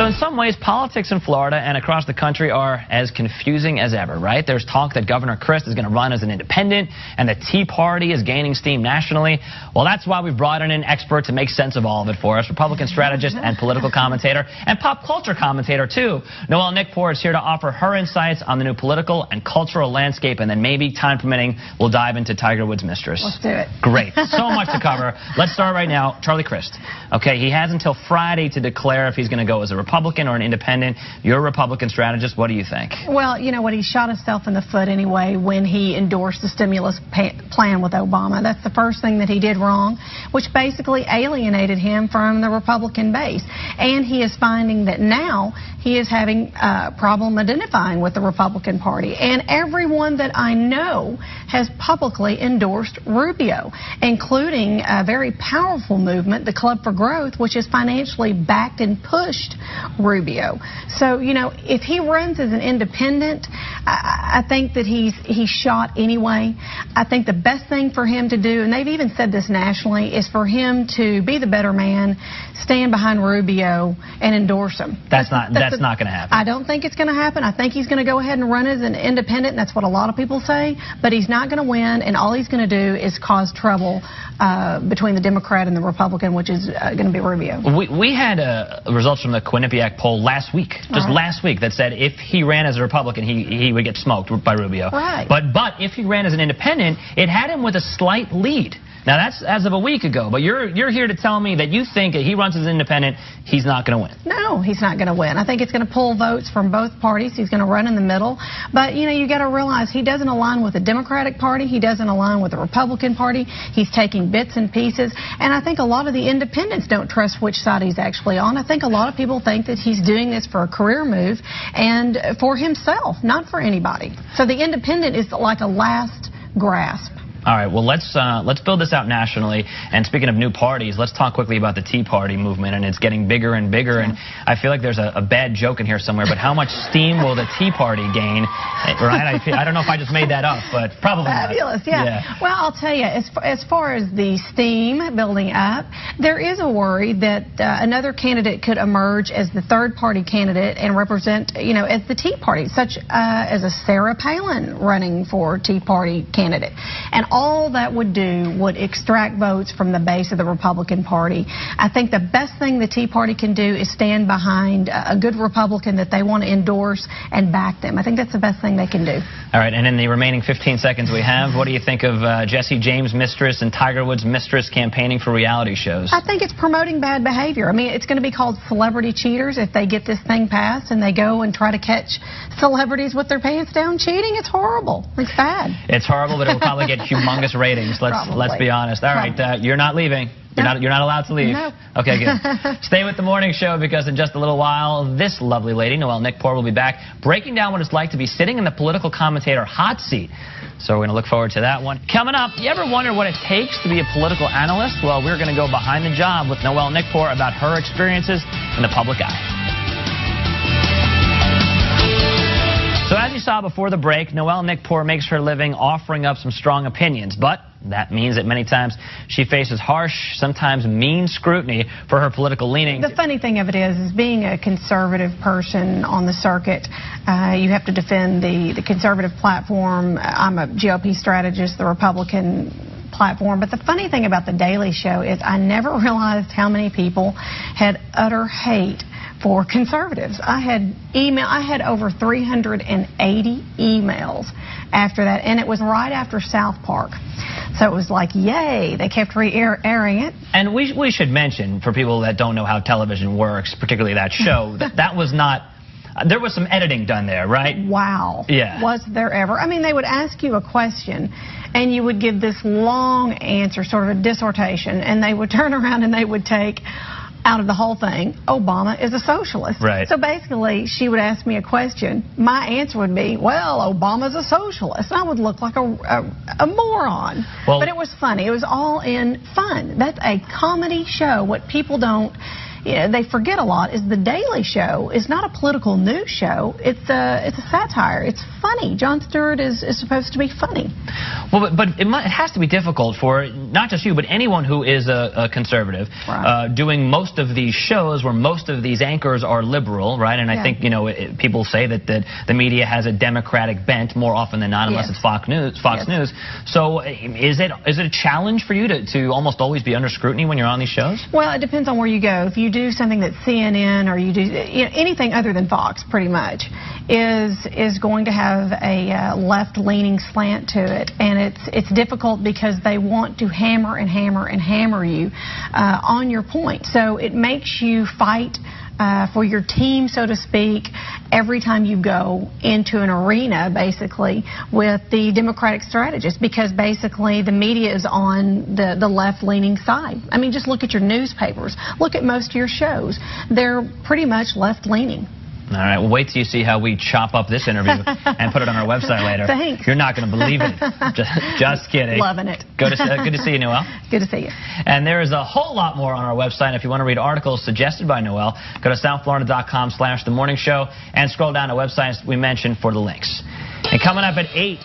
So in some ways, politics in Florida and across the country are as confusing as ever, right? There's talk that Governor Christ is going to run as an independent and the Tea Party is gaining steam nationally. Well, that's why we've brought in an expert to make sense of all of it for us, Republican strategist and political commentator and pop culture commentator, too. Noelle Nikpour is here to offer her insights on the new political and cultural landscape, and then maybe, time permitting, we'll dive into Tiger Woods' mistress. Let's do it. Great. So much to cover. Let's start right now. Charlie Crist. Okay, he has until Friday to declare if he's going to go as a Republican or an independent. You're a Republican strategist. What do you think? Well, you know what? He shot himself in the foot anyway when he endorsed the stimulus plan with Obama. That's the first thing that he did wrong, which basically alienated him from the Republican base. And he is finding that now he is having a problem identifying with the Republican Party. And everyone that I know has publicly endorsed Rubio, including a very powerful movement, the Club for Growth, which has financially backed and pushed Rubio. So, you know, if he runs as an independent, I think that he's shot anyway. I think the best thing for him to do, and they've even said this nationally, is for him to be the better man, stand behind Rubio, and endorse him. That's not going to happen. I don't think it's going to happen. I think he's going to go ahead and run as an independent, and that's what a lot of people say, but he's not going to win, and all he's going to do is cause trouble between the Democrat and the Republican, which is going to be Rubio. We had results from the Quinnipiac poll last week, last week, that said if he ran as a Republican, he would get smoked by Rubio. Right. But if he ran as an independent, it had him with a slight lead. Now, that's as of a week ago, but you're here to tell me that you think that he runs as an independent, he's not going to win. No, he's not going to win. I think it's going to pull votes from both parties. He's going to run in the middle. But, you know, you got to realize he doesn't align with the Democratic Party. He doesn't align with the Republican Party. He's taking bits and pieces. And I think a lot of the independents don't trust which side he's actually on. I think a lot of people think that he's doing this for a career move and for himself, not for anybody. So the independent is like a last grasp. All right, well, let's build this out nationally. And speaking of new parties, let's talk quickly about the Tea Party movement, and it's getting bigger and bigger. And I feel like there's a bad joke in here somewhere, but how much steam will the Tea Party gain? Right? I don't know if I just made that up, but probably fabulous, not. Yeah. Well, I'll tell you, as far as the steam building up, there is a worry that another candidate could emerge as the third-party candidate and represent, you know, as the Tea Party, such as a Sarah Palin running for Tea Party candidate. And all that would do would extract votes from the base of the Republican Party. I think the best thing the Tea Party can do is stand behind a good Republican that they want to endorse and back them. I think that's the best thing they can do. All right, and in the remaining 15 seconds we have, what do you think of Jesse James' mistress and Tiger Woods' mistress campaigning for reality shows? I think it's promoting bad behavior. I mean, it's going to be called celebrity cheaters if they get this thing passed and they go and try to catch celebrities with their pants down cheating. It's horrible. It's bad. It's horrible, but it will probably get humongous ratings. Let's be honest. All right, you're not leaving. You're not allowed to leave. No. Okay, good. Stay with the morning show, because in just a little while, this lovely lady, Noelle Nikpour, will be back breaking down what it's like to be sitting in the political commentator hot seat. So we're going to look forward to that one. Coming up, you ever wonder what it takes to be a political analyst? Well, we're going to go behind the job with Noelle Nikpour about her experiences in the public eye. So as you saw before the break, Noelle Nikpour makes her living offering up some strong opinions, but that means that many times she faces harsh, sometimes mean scrutiny for her political leanings. The funny thing of it is being a conservative person on the circuit, you have to defend the conservative platform. I'm a GOP strategist, the Republican platform. But the funny thing about The Daily Show is I never realized how many people had utter hate for conservatives. I had over 380 emails after that, and it was right after South Park. So it was like, yay, they kept airing it. And we should mention, for people that don't know how television works, particularly that show, that was not... There was some editing done there, right? Wow. Yeah. Was there ever? I mean, they would ask you a question, and you would give this long answer, sort of a dissertation, and they would turn around and they would take out of the whole thing, Obama is a socialist. Right. So basically, she would ask me a question. My answer would be, well, Obama's a socialist. I would look like a moron. Well, but it was funny. It was all in fun. That's a comedy show. What people don't they forget a lot is The Daily Show is not a political news show. It's a satire. It's funny. Jon Stewart is supposed to be funny. Well, but it has to be difficult for not just you, but anyone who is a conservative, right, doing most of these shows where most of these anchors are liberal, right? And I think, you know, people say that the media has a Democratic bent more often than not, unless it's Fox News. So is it a challenge for you to almost always be under scrutiny when you're on these shows? Well, it depends on where you go. If you do something that's CNN or you do anything other than Fox, pretty much, is going to have a left-leaning slant to it, and it's difficult because they want to hammer and hammer and hammer you on your point. So it makes you fight for your team, so to speak, every time you go into an arena, basically, with the Democratic strategist, because basically the media is on the left-leaning side. I mean, just look at your newspapers. Look at most of your shows. They're pretty much left-leaning. All right, well, wait till you see how we chop up this interview and put it on our website later. Thanks. You're not going to believe it. Just kidding. Loving it. Good to see you, Noelle. Good to see you. And there is a whole lot more on our website. If you want to read articles suggested by Noelle, go to southflorida.com/themorningshow and scroll down to websites we mentioned for the links. And coming up at 8.